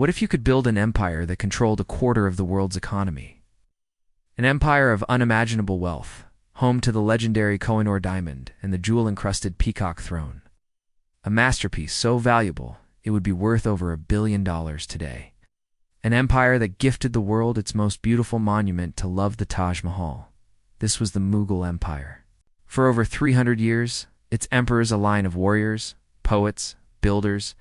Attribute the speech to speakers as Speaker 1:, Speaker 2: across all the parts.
Speaker 1: What if you could build an empire that controlled a quarter of the world's economy? An empire of unimaginable wealth, home to the legendary Kohinoor diamond and the jewel-encrusted Peacock Throne. A masterpiece so valuable it would be worth over $1 billion today. An empire that gifted the world its most beautiful monument to love, the Taj Mahal. This was the Mughal Empire. For over 300 years, its emperors, a line of warriors, poets, builders,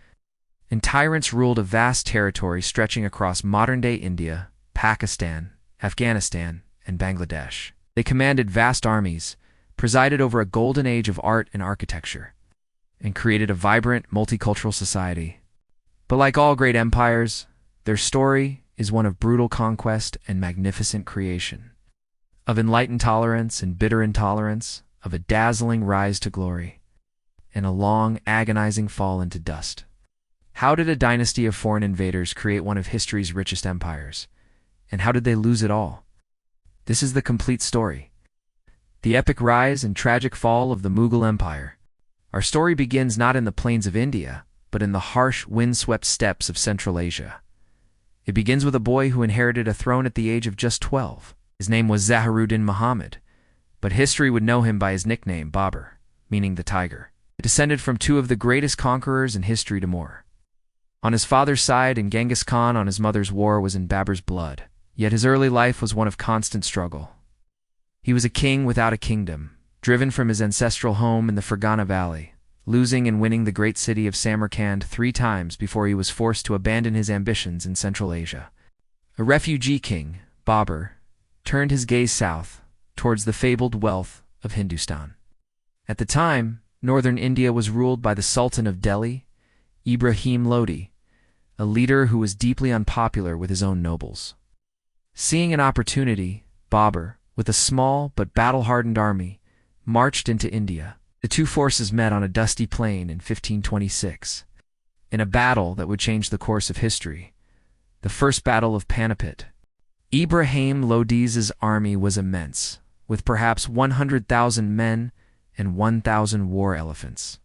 Speaker 1: and tyrants, ruled a vast territory stretching across modern-day India, Pakistan, Afghanistan, and Bangladesh. They commanded vast armies, presided over a golden age of art and architecture, and created a vibrant, multicultural society. But like all great empires, their story is one of brutal conquest and magnificent creation, of enlightened tolerance and bitter intolerance, of a dazzling rise to glory, and a long, agonizing fall into dust. How did a dynasty of foreign invaders create one of history's richest empires? And how did they lose it all? This is the complete story. The epic rise and tragic fall of the Mughal Empire. Our story begins not in the plains of India, but in the harsh, wind-swept steppes of Central Asia. It begins with a boy who inherited a throne at the age of just 12. His name was Zaharuddin Muhammad, but history would know him by his nickname Babur, meaning the tiger. He descended from two of the greatest conquerors in history to more. On his father's side, and Genghis Khan on his mother's war was in Babur's blood. Yet his early life was one of constant struggle. He was a king without a kingdom, driven from his ancestral home in the Fergana Valley, losing and winning the great city of Samarkand 3 times before he was forced to abandon his ambitions in Central Asia. A refugee king, Babur turned his gaze south, towards the fabled wealth of Hindustan. At the time, northern India was ruled by the Sultan of Delhi, Ibrahim Lodi, a leader who was deeply unpopular with his own nobles. Seeing an opportunity, Babur, with a small but battle-hardened army, marched into India. The two forces met on a dusty plain in 1526, in a battle that would change the course of history, the First Battle of Panipat. Ibrahim Lodi's army was immense, with perhaps 100,000 men and 1,000 war elephants.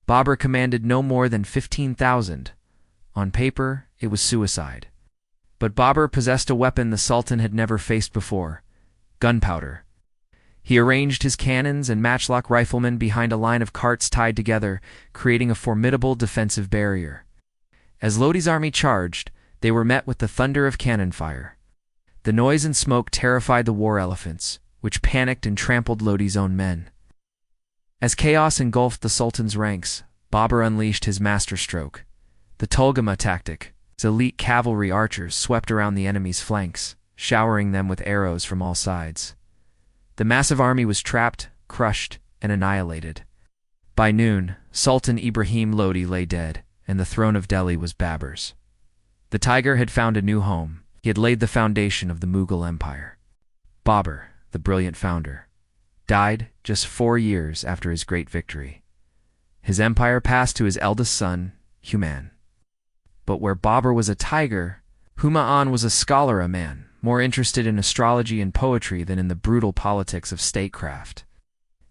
Speaker 1: Babur commanded no more than 15,000. On paper, it was suicide. But Babur possessed a weapon the Sultan had never faced before: gunpowder. He arranged his cannons and matchlock riflemen behind a line of carts tied together, creating a formidable defensive barrier. As Lodi's army charged, they were met with the thunder of cannon fire. The noise and smoke terrified the war elephants, which panicked and trampled Lodi's own men. As chaos engulfed the Sultan's ranks, Babur unleashed his masterstroke, the Tulgama tactic. His elite cavalry archers swept around the enemy's flanks, showering them with arrows from all sides. The massive army was trapped, crushed, and annihilated. By noon, Sultan Ibrahim Lodi lay dead, and the throne of Delhi was Babur's. The tiger had found a new home. He had laid the foundation of the Mughal Empire. Babur, the brilliant founder, died just 4 years after his great victory. His empire passed to his eldest son, Humayun. But where Babur was a tiger, Humayun was a scholar, a man, more interested in astrology and poetry than in the brutal politics of statecraft.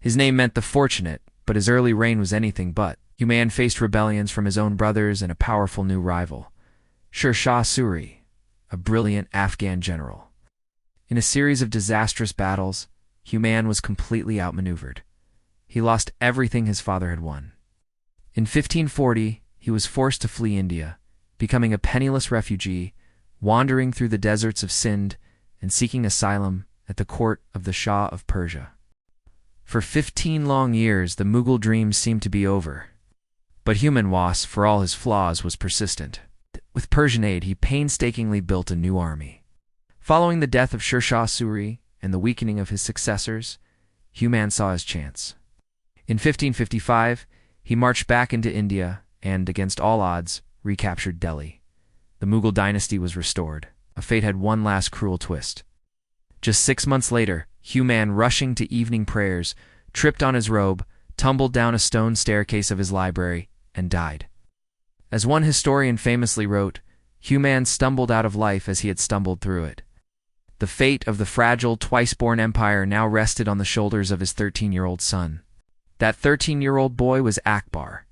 Speaker 1: His name meant the fortunate, but his early reign was anything but. Humayun faced rebellions from his own brothers and a powerful new rival, Shah Jahan, a brilliant Afghan general. In a series of disastrous battles, Humayun was completely outmaneuvered. He lost everything his father had won. In 1540, he was forced to flee India, becoming a penniless refugee, wandering through the deserts of Sind and seeking asylum at the court of the Shah of Persia. For 15 long years, the Mughal dream seemed to be over. But Humayun, for all his flaws, was persistent. With Persian aid, he painstakingly built a new army. Following the death of Shah Jahan and the weakening of his successors, Humayun saw his chance. In 1555, he marched back into India and, against all odds, recaptured Delhi. The Mughal dynasty was restored. A fate had one last cruel twist. Just 6 months later, Humayun, rushing to evening prayers, tripped on his robe, tumbled down a stone staircase of his library, and died. As one historian famously wrote, Humayun stumbled out of life as he had stumbled through it. The fate of the fragile, twice-born empire now rested on the shoulders of his 13-year-old son. That 13-year-old boy was Akbar,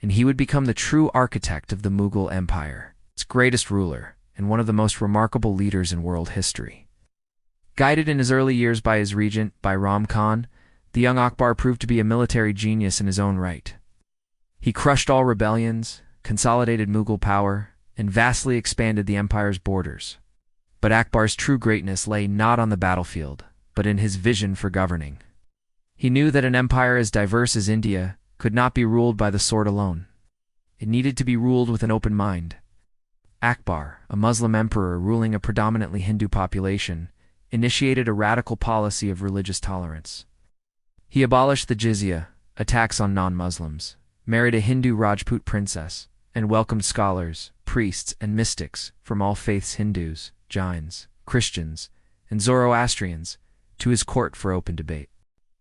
Speaker 1: and he would become the true architect of the Mughal Empire. its greatest ruler, and one of the most remarkable leaders in world history. Guided in his early years by his regent, Bahram Khan, the young Akbar proved to be a military genius in his own right. He crushed all rebellions, consolidated Mughal power, and vastly expanded the empire's borders. But Akbar's true greatness lay not on the battlefield, but in his vision for governing. He knew that an empire as diverse as India could not be ruled by the sword alone. It needed to be ruled with an open mind. Akbar, a Muslim emperor ruling a predominantly Hindu population, initiated a radical policy of religious tolerance. He abolished the jizya, a tax on non-Muslims, married a Hindu Rajput princess, and welcomed scholars, priests, and mystics from all faiths, Hindus, Jains, Christians, and Zoroastrians, to his court for open debate.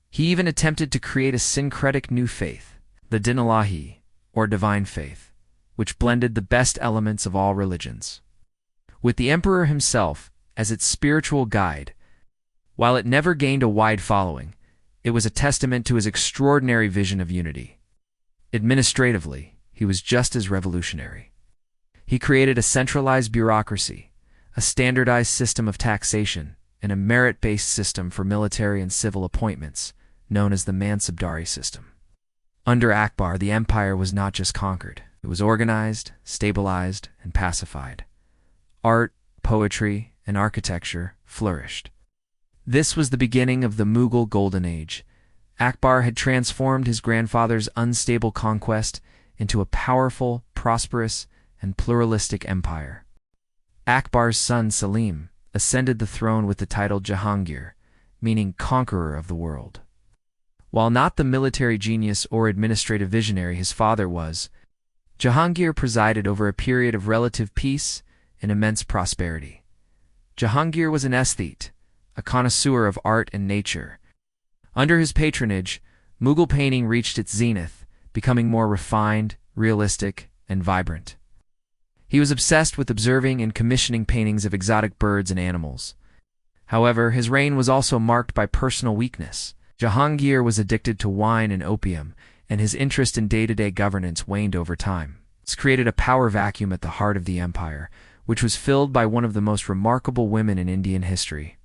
Speaker 1: He even attempted to create a syncretic new faith, the Din Ilahi, or divine faith, which blended the best elements of all religions. With the emperor himself as its spiritual guide, while it never gained a wide following, it was a testament to his extraordinary vision of unity. Administratively, he was just as revolutionary. He created a centralized bureaucracy, a standardized system of taxation, and a merit-based system for military and civil appointments, known as the Mansabdari system. Under Akbar, the empire was not just conquered. It was organized, stabilized, and pacified. Art, poetry, and architecture flourished. This was the beginning of the Mughal Golden Age. Akbar had transformed his grandfather's unstable conquest into a powerful, prosperous, and pluralistic empire. Akbar's son Salim ascended the throne with the title Jahangir, meaning conqueror of the world. While not the military genius or administrative visionary his father was, Jahangir presided over a period of relative peace and immense prosperity. Jahangir was an aesthete, a connoisseur of art and nature. Under his patronage, Mughal painting reached its zenith, becoming more refined, realistic, and vibrant. He was obsessed with observing and commissioning paintings of exotic birds and animals. However, his reign was also marked by personal weakness. Jahangir was addicted to wine and opium, and his interest in day-to-day governance waned over time. This created a power vacuum at the heart of the empire, which was filled by one of the most remarkable women in Indian history.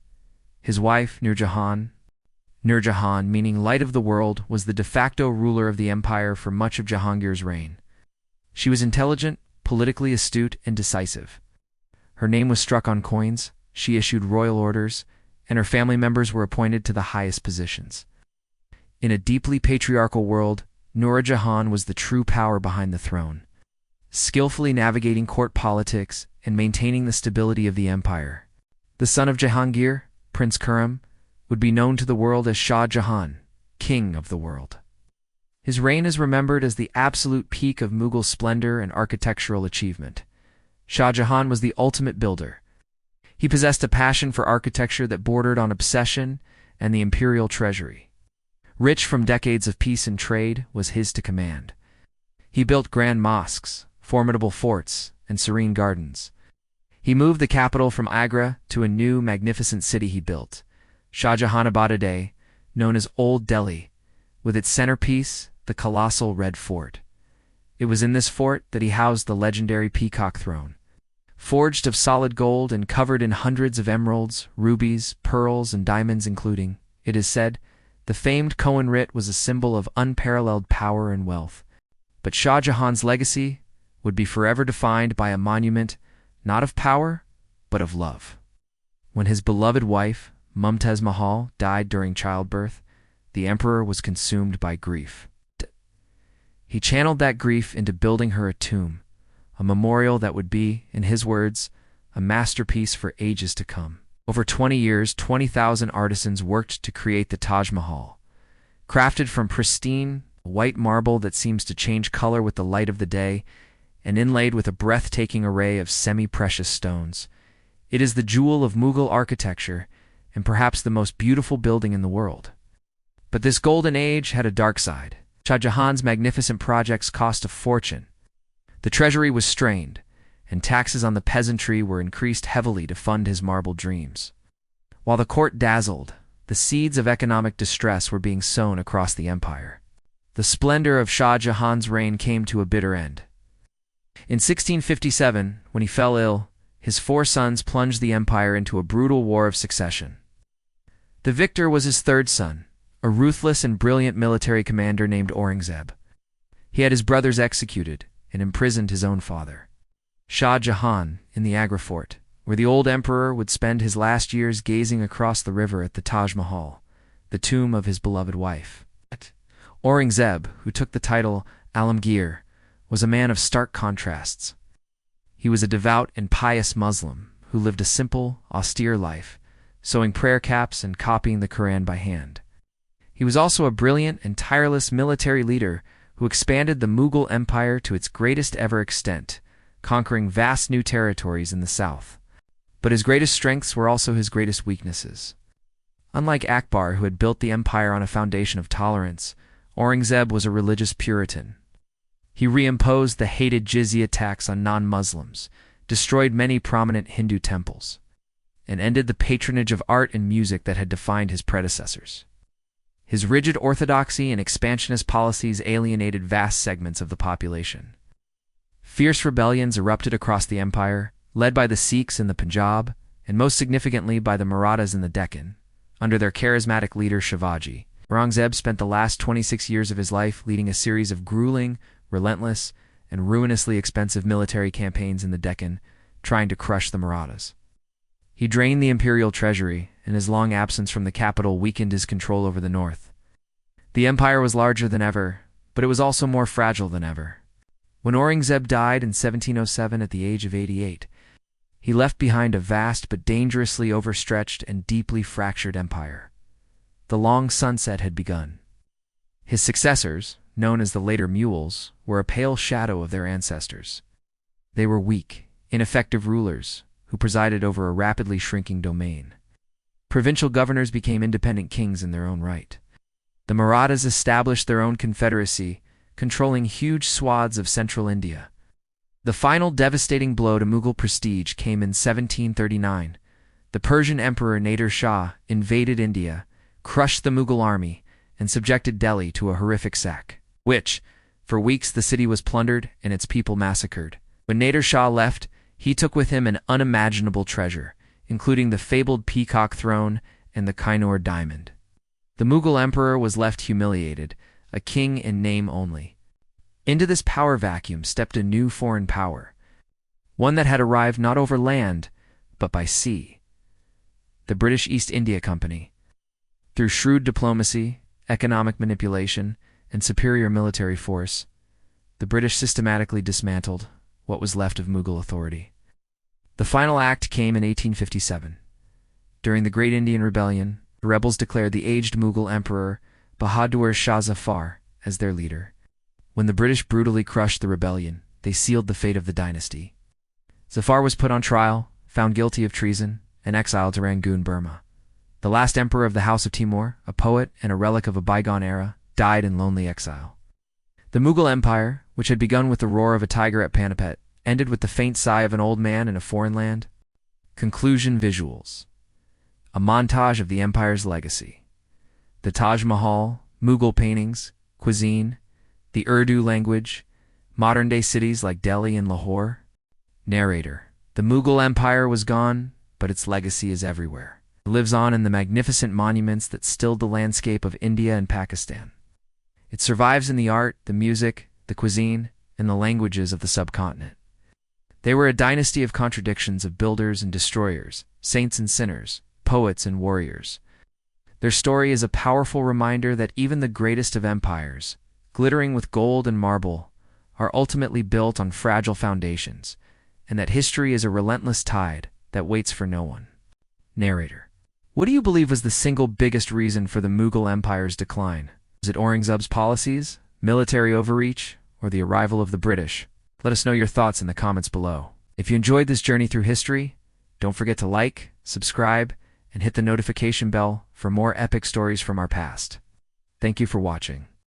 Speaker 1: His wife, Nur Jahan, meaning light of the world, was the de facto ruler of the empire for much of Jahangir's reign. She was intelligent, politically astute, and decisive. Her name was struck on coins, she issued royal orders, and her family members were appointed to the highest positions. In a deeply patriarchal world, Nur Jahan was the true power behind the throne, skillfully navigating court politics and maintaining the stability of the empire. The son of Jahangir, Prince Khurram, would be known to the world as Shah Jahan, king of the world. His reign is remembered as the absolute peak of Mughal splendor and architectural achievement. Shah Jahan was the ultimate builder. He possessed a passion for architecture that bordered on obsession and the imperial treasury. Rich from decades of peace and trade, was his to command. He built grand mosques, formidable forts, and serene gardens. He moved the capital from Agra to a new, magnificent city he built, Shah Jahanabad, known as Old Delhi, with its centerpiece, the colossal Red Fort. It was in this fort that he housed the legendary Peacock Throne. Forged of solid gold and covered in hundreds of emeralds, rubies, pearls, and diamonds including, it is said, the famed Kohen writ was a symbol of unparalleled power and wealth. But Shah Jahan's legacy would be forever defined by a monument not of power, but of love. When his beloved wife, Mumtaz Mahal, died during childbirth, the emperor was consumed by grief. He channeled that grief into building her a tomb, a memorial that would be, in his words, a masterpiece for ages to come. Over 20 years, 20,000 artisans worked to create the Taj Mahal. Crafted from pristine, white marble that seems to change color with the light of the day, and inlaid with a breathtaking array of semi-precious stones, it is the jewel of Mughal architecture and perhaps the most beautiful building in the world. But this golden age had a dark side. Shah Jahan's magnificent projects cost a fortune. The treasury was strained, and taxes on the peasantry were increased heavily to fund his marble dreams. While the court dazzled, the seeds of economic distress were being sown across the empire. The splendor of Shah Jahan's reign came to a bitter end. In 1657, when he fell ill, his 4 sons plunged the empire into a brutal war of succession. The victor was his 3rd son, a ruthless and brilliant military commander named Aurangzeb. He had his brothers executed and imprisoned his own father, Shah Jahan, in the Agra fort, where the old emperor would spend his last years gazing across the river at the Taj Mahal, the tomb of his beloved wife. Aurangzeb, who took the title Alamgir, was a man of stark contrasts. He was a devout and pious Muslim who lived a simple, austere life, sewing prayer caps and copying the Quran by hand. He was also a brilliant and tireless military leader who expanded the Mughal Empire to its greatest ever extent, conquering vast new territories in the south. But his greatest strengths were also his greatest weaknesses. Unlike Akbar, who had built the empire on a foundation of tolerance, Aurangzeb was a religious Puritan. He reimposed the hated jizya tax on non-Muslims, destroyed many prominent Hindu temples, and ended the patronage of art and music that had defined his predecessors. His rigid orthodoxy and expansionist policies alienated vast segments of the population. Fierce rebellions erupted across the empire, led by the Sikhs in the Punjab, and most significantly by the Marathas in the Deccan, under their charismatic leader Shivaji. Aurangzeb spent the last 26 years of his life leading a series of grueling, relentless, and ruinously expensive military campaigns in the Deccan, trying to crush the Marathas. He drained the imperial treasury, and his long absence from the capital weakened his control over the north. The empire was larger than ever, but it was also more fragile than ever. When Aurangzeb died in 1707 at the age of 88, he left behind a vast but dangerously overstretched and deeply fractured empire. The long sunset had begun. His successors, known as the later Mughals, were a pale shadow of their ancestors. They were weak, ineffective rulers who presided over a rapidly shrinking domain. Provincial governors became independent kings in their own right. The Marathas established their own confederacy, controlling huge swaths of central India. The final devastating blow to Mughal prestige came in 1739. The Persian Emperor Nader Shah invaded India, crushed the Mughal army, and subjected Delhi to a horrific sack, which, for weeks the city was plundered and its people massacred. When Nader Shah left, he took with him an unimaginable treasure, including the fabled Peacock Throne and the Kohinoor diamond. The Mughal emperor was left humiliated, a king in name only. Into this power vacuum stepped a new foreign power, one that had arrived not over land, but by sea: the British East India Company. Through shrewd diplomacy, economic manipulation, and superior military force, the British systematically dismantled what was left of Mughal authority. The final act came in 1857. During the Great Indian Rebellion, the rebels declared the aged Mughal emperor Bahadur Shah Zafar as their leader. When the British brutally crushed the rebellion, they sealed the fate of the dynasty. Zafar was put on trial, found guilty of treason, and exiled to Rangoon, Burma. The last emperor of the House of Timur, a poet and a relic of a bygone era, died in lonely exile. The Mughal Empire, which had begun with the roar of a tiger at Panipat, ended with the faint sigh of an old man in a foreign land. Conclusion visuals. A montage of the empire's legacy. The Taj Mahal, Mughal paintings, cuisine, the Urdu language, modern-day cities like Delhi and Lahore. Narrator. The Mughal Empire was gone, but its legacy is everywhere. It lives on in the magnificent monuments that stilled the landscape of India and Pakistan. It survives in the art, the music, the cuisine, and the languages of the subcontinent. They were a dynasty of contradictions, of builders and destroyers, saints and sinners, poets and warriors. Their story is a powerful reminder that even the greatest of empires, glittering with gold and marble, are ultimately built on fragile foundations, and that history is a relentless tide that waits for no one. Narrator. What do you believe was the single biggest reason for the Mughal Empire's decline? Was it Aurangzeb's policies, military overreach, or the arrival of the British? Let us know your thoughts in the comments below. If you enjoyed this journey through history, don't forget to like, subscribe, and hit the notification bell for more epic stories from our past. Thank you for watching.